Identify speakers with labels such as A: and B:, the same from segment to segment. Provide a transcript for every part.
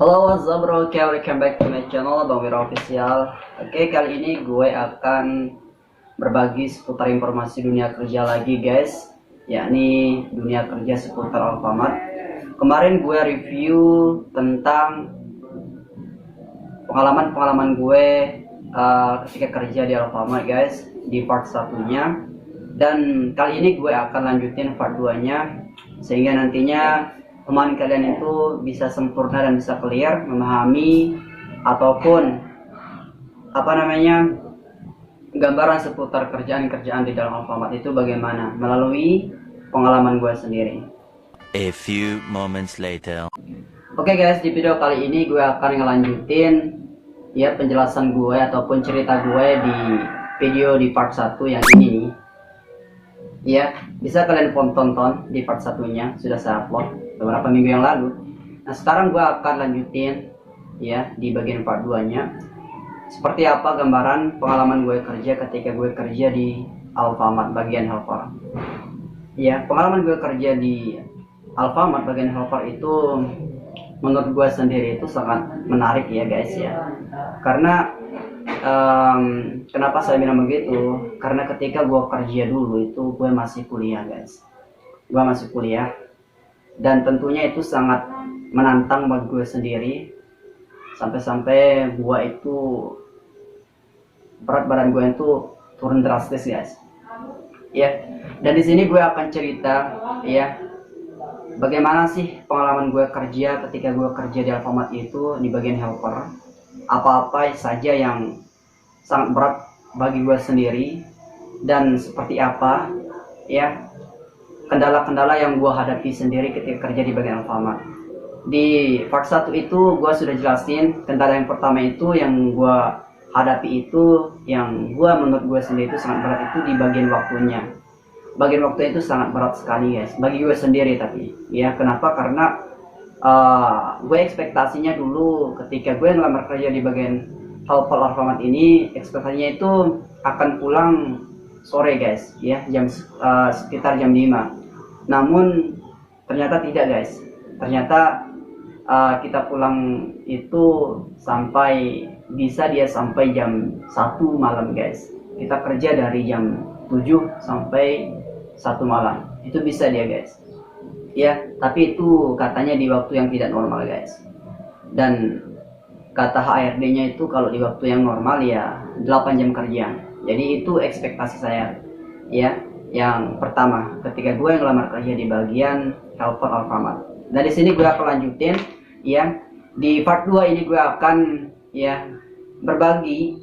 A: Halo, what's up bro? Oke, welcome back to my channel Bang Wira Official. Oke, kali ini gue akan berbagi seputar informasi dunia kerja lagi guys, yakni dunia kerja seputar Alfamart. Kemarin gue review tentang pengalaman gue ketika kerja di Alfamart guys, di part satunya. Dan kali ini gue akan lanjutin part 2 nya, sehingga nantinya teman kalian itu bisa sempurna dan bisa clear memahami ataupun gambaran seputar kerjaan-kerjaan di dalam Alfamart itu bagaimana melalui pengalaman gue sendiri.
B: A few moments later.
A: Oke guys, di video kali ini gue akan ngelanjutin ya penjelasan gue ataupun cerita gue di video di part 1 yang ini. Ya, bisa kalian tonton di part satunya, sudah saya upload beberapa minggu yang lalu. Nah, sekarang gue akan lanjutin ya di bagian part 2 nya. Seperti apa gambaran pengalaman gue kerja ketika gue kerja di Alfamart bagian helper. Ya, pengalaman gue kerja di Alfamart bagian helper itu menurut gue sendiri itu sangat menarik ya guys ya. Karena kenapa saya bilang begitu? Karena ketika gue kerja dulu itu gue masih kuliah guys. Gue masih kuliah. Dan tentunya itu sangat menantang bagi gue sendiri. Sampai-sampai gue itu berat badan gue itu turun drastis guys. Ya. Dan di sini gue akan cerita ya bagaimana sih pengalaman gue kerja ketika gue kerja di Alfamart itu di bagian helper. Apa-apa saja yang sangat berat bagi gue sendiri dan seperti apa ya kendala-kendala yang gue hadapi sendiri ketika kerja di bagian Alfamart. Di part 1 itu gue sudah jelasin kendala yang pertama itu yang gue hadapi itu yang gue menurut gue sendiri itu sangat berat itu di bagian waktunya. Bagian waktu itu sangat berat sekali guys bagi gue sendiri, tapi ya kenapa? Karena gue ekspektasinya dulu ketika gue ngelamar kerja di bagian helper Alfamart ini, ekspektasinya itu akan pulang sore guys ya, sekitar jam 5. Namun ternyata tidak guys, ternyata kita pulang itu bisa sampai jam 1 malam guys. Kita kerja dari jam 7 sampai 1 malam, itu bisa dia guys ya. Tapi itu katanya di waktu yang tidak normal guys, dan kata HRD nya itu kalau di waktu yang normal ya 8 jam kerja. Jadi itu ekspektasi saya ya, yang pertama ketika gue ngelamar kerja di bagian helper Alfamart. Dan di sini gue akan lanjutin ya, di part 2 ini gue akan ya berbagi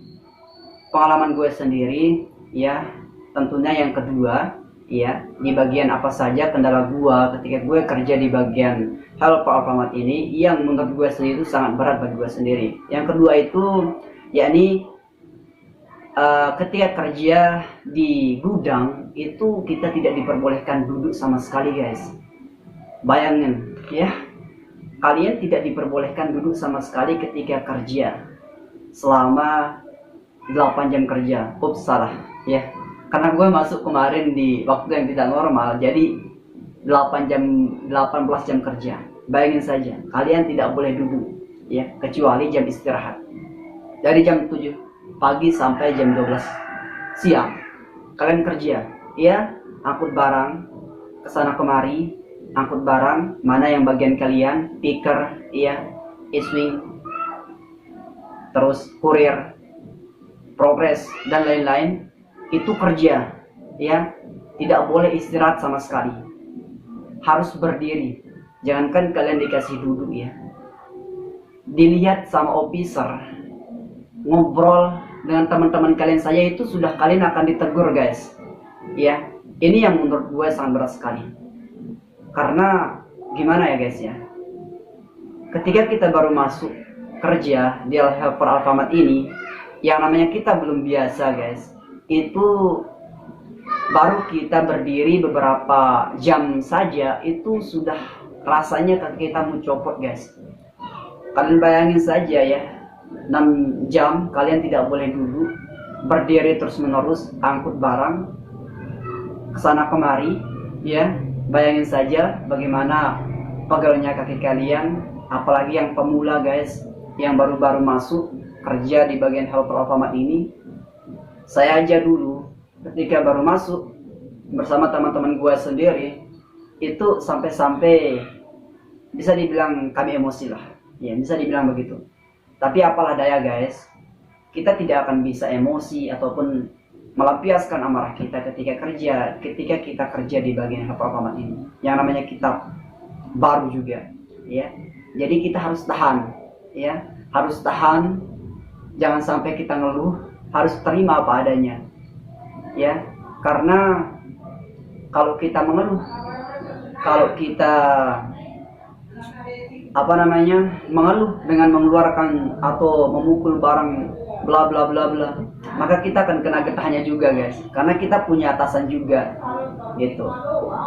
A: pengalaman gue sendiri ya, tentunya yang kedua ya, di bagian apa saja kendala gua ketika gue kerja di bagian helper Alfamart ini yang menurut gue sendiri itu sangat berat bagi gue sendiri. Yang kedua itu yakni ketika kerja di gudang itu kita tidak diperbolehkan duduk sama sekali guys. Bayangin ya, kalian tidak diperbolehkan duduk sama sekali ketika kerja selama 8 jam kerja. Ups, salah ya, karena gue masuk kemarin di waktu yang tidak normal, jadi 18 jam kerja. Bayangin saja, kalian tidak boleh duduk ya, kecuali jam istirahat. Dari jam 7 pagi sampai jam 12 siang kalian kerja ya, angkut barang kesana kemari, angkut barang mana yang bagian kalian, picker ya, iswing, terus kurir, progres dan lain-lain. Itu kerja ya, tidak boleh istirahat sama sekali, harus berdiri. Jangankan kalian dikasih duduk ya, dilihat sama officer ngobrol dengan teman-teman kalian saya itu sudah kalian akan ditegur guys ya. Ini yang menurut gue sangat berat sekali. Karena gimana ya guys ya, ketika kita baru masuk kerja di helper Alfamart ini, yang namanya kita belum biasa guys, itu baru kita berdiri beberapa jam saja itu sudah rasanya kita mau copot guys. Kalian bayangin saja ya, 6 jam kalian tidak boleh duduk, berdiri terus menerus, angkut barang kesana kemari ya. Bayangin saja bagaimana pegelnya kaki kalian apalagi yang pemula guys, yang baru-baru masuk kerja di bagian helper Alfamart ini. Saya aja dulu ketika baru masuk bersama teman-teman gue sendiri itu sampai-sampai bisa dibilang kami emosi lah, ya bisa dibilang begitu. Tapi apalah daya guys, kita tidak akan bisa emosi ataupun melampiaskan amarah kita ketika kita kerja di bagian helper Alfamart ini. Yang namanya kita baru juga, ya. Jadi kita harus tahan, ya, harus tahan. Jangan sampai kita ngeluh, harus terima apa adanya, ya. Karena kalau kita mengeluh, kalau kita mengeluh dengan mengeluarkan atau memukul barang bla bla bla bla, maka kita akan kena getahnya juga guys, karena kita punya atasan juga gitu.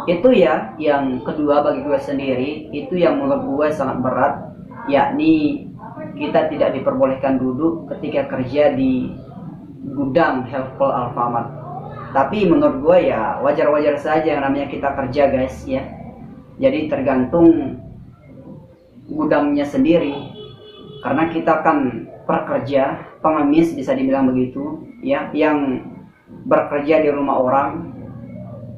A: Itu ya yang kedua bagi gue sendiri, itu yang menurut gue sangat berat, yakni kita tidak diperbolehkan duduk ketika kerja di gudang helper Alfamart. Tapi menurut gue ya wajar-wajar saja, yang namanya kita kerja guys, ya. Jadi tergantung gudangnya sendiri, karena kita kan pekerja pengemis bisa dibilang begitu, ya, yang bekerja di rumah orang.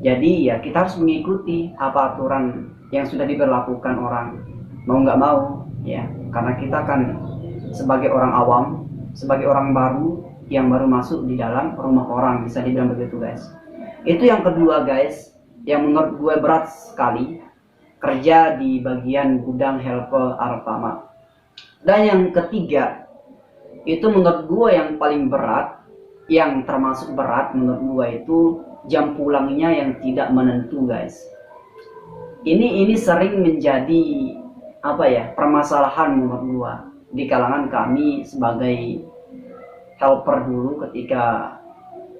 A: Jadi ya kita harus mengikuti apa aturan yang sudah diberlakukan orang, mau nggak mau, ya, karena kita kan sebagai orang awam, sebagai orang baru yang baru masuk di dalam rumah orang, bisa dibilang begitu guys. Itu yang kedua guys, yang menurut gue berat sekali, kerja di bagian gudang helper Alfamart. Dan yang ketiga, itu menurut gue yang paling berat, yang termasuk berat menurut gue itu jam pulangnya yang tidak menentu guys. Ini sering menjadi permasalahan menurut gue di kalangan kami sebagai helper dulu ketika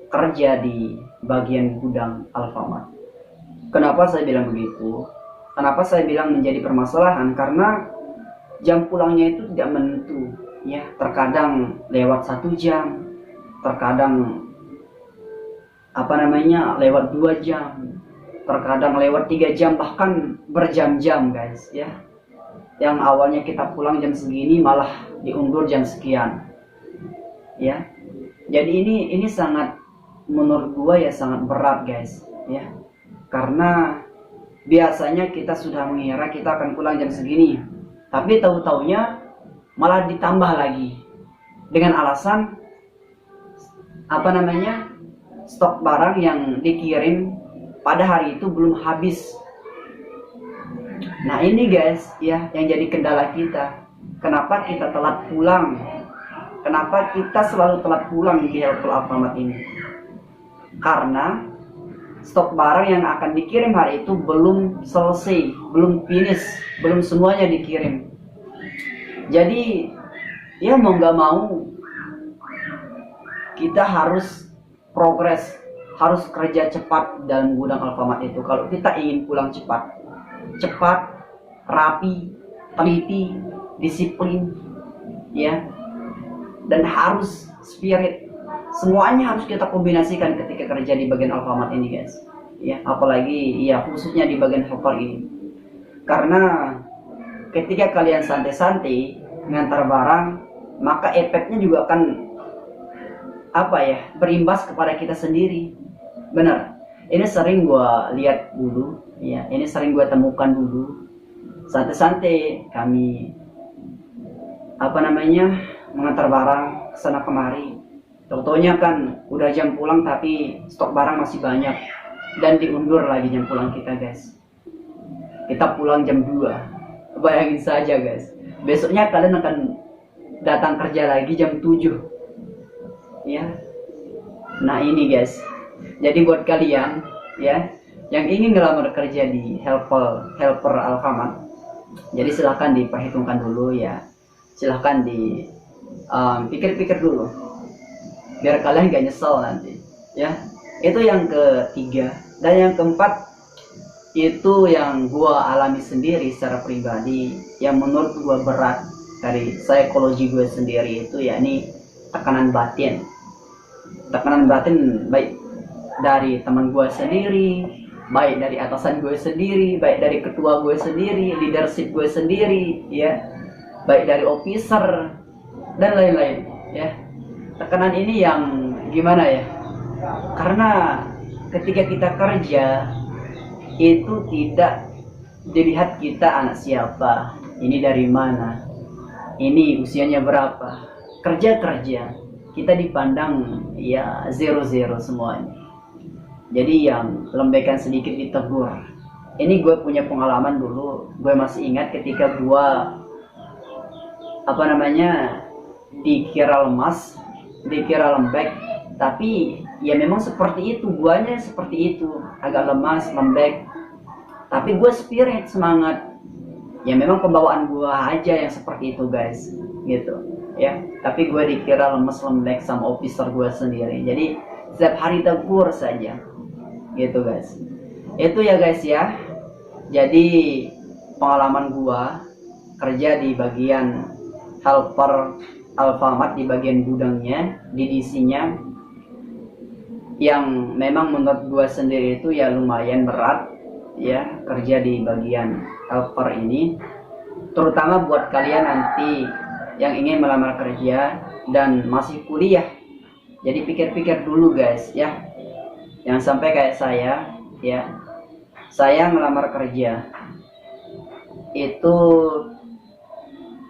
A: kerja di bagian gudang Alfamart. Kenapa saya bilang begitu? Kenapa saya bilang menjadi permasalahan? Karena jam pulangnya itu tidak menentu, ya. Terkadang lewat 1 jam, terkadang lewat 2 jam, terkadang lewat 3 jam, bahkan berjam-jam guys, ya. Yang awalnya kita pulang jam segini malah diundur jam sekian, ya. Jadi ini sangat, menurut gua ya sangat berat guys, ya. Karena biasanya kita sudah mengira kita akan pulang jam segini, tapi tahu-taunya malah ditambah lagi dengan alasan stok barang yang dikirim pada hari itu belum habis. Nah ini guys, ya, yang jadi kendala kita. Kenapa kita telat pulang? Kenapa kita selalu telat pulang di helper Alfamart ini? Karena stok barang yang akan dikirim hari itu belum selesai, belum finish, belum semuanya dikirim. Jadi ya mau nggak mau kita harus progres, harus kerja cepat dalam gudang Alfamart itu. Kalau kita ingin pulang cepat, rapi, teliti, disiplin, ya, dan harus spirit. Semuanya harus kita kombinasikan ketika kerja di bagian Alfamart ini guys, ya. Apalagi ya khususnya di bagian helper ini, karena ketika kalian santai-santai ngantar barang, maka efeknya juga akan berimbas kepada kita sendiri. Benar, ini sering gua lihat dulu, ya, ini sering gua temukan dulu. Santai-santai kami mengantar barang kesana kemari, contohnya kan udah jam pulang tapi stok barang masih banyak dan diundur lagi jam pulang kita guys. Kita pulang jam 2, bayangin saja guys, besoknya kalian akan datang kerja lagi jam 7, ya. Nah ini guys, jadi buat kalian, ya, yang ingin ngelamar kerja di helper Alfamart, jadi silahkan diperhitungkan dulu, ya. Silahkan pikir-pikir dulu biar kalian gak nyesel nanti, ya. Itu yang ketiga. Dan yang keempat, itu yang gua alami sendiri secara pribadi, yang menurut gua berat dari psikologi gue sendiri, itu yakni tekanan batin baik dari teman gue sendiri, baik dari atasan gue sendiri, baik dari ketua gue sendiri, leadership gue sendiri, ya. baik dari officer dan lain-lain ya. Tekanan ini yang gimana ya, karena ketika kita kerja itu tidak dilihat kita anak siapa, ini dari mana, ini usianya berapa. Kerja kita dipandang ya zero semuanya. Jadi yang lembekan sedikit ditegur. Ini gue punya pengalaman dulu, gue masih ingat ketika gue dikira lemas, dikira lembek, tapi ya memang seperti itu, guanya seperti itu, agak lemas, lembek, tapi gue spirit, semangat. Ya memang pembawaan gue aja yang seperti itu guys, gitu ya. Tapi gue dikira lemes, lembek sama officer gue sendiri, jadi setiap hari tegur saja gitu guys. Itu ya guys ya. Jadi pengalaman gua kerja di bagian helper Alfamart, di bagian gudangnya, di DC-nya, yang memang menurut gua sendiri itu ya lumayan berat ya kerja di bagian helper ini, terutama buat kalian nanti yang ingin melamar kerja dan masih kuliah. Jadi pikir-pikir dulu guys ya, jangan sampai kayak saya ya. Saya melamar kerja itu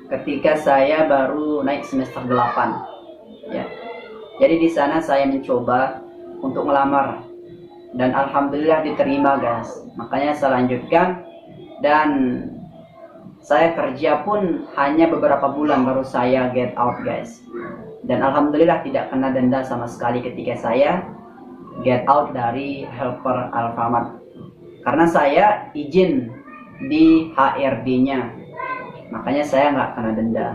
A: ketika saya baru naik semester 8 ya. Jadi di sana saya mencoba untuk melamar dan alhamdulillah diterima guys. Makanya saya lanjutkan dan saya kerja pun hanya beberapa bulan baru saya get out guys. Dan alhamdulillah tidak kena denda sama sekali ketika saya get out dari helper Alfamart, karena saya izin di HRD-nya, makanya saya nggak kena denda.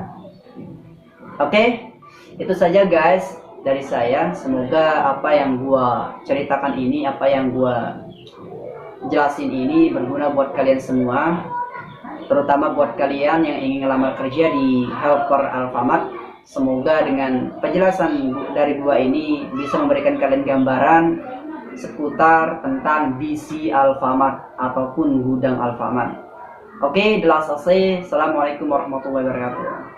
A: Oke, itu saja guys dari saya. Semoga apa yang gua ceritakan ini, apa yang gua jelasin ini berguna buat kalian semua, terutama buat kalian yang ingin ngelamar kerja di helper Alfamart. Semoga dengan penjelasan dari gua ini bisa memberikan kalian gambaran seputar tentang DC Alfamart ataupun gudang Alfamart. Oke, jelas selesai. Assalamualaikum warahmatullahi wabarakatuh.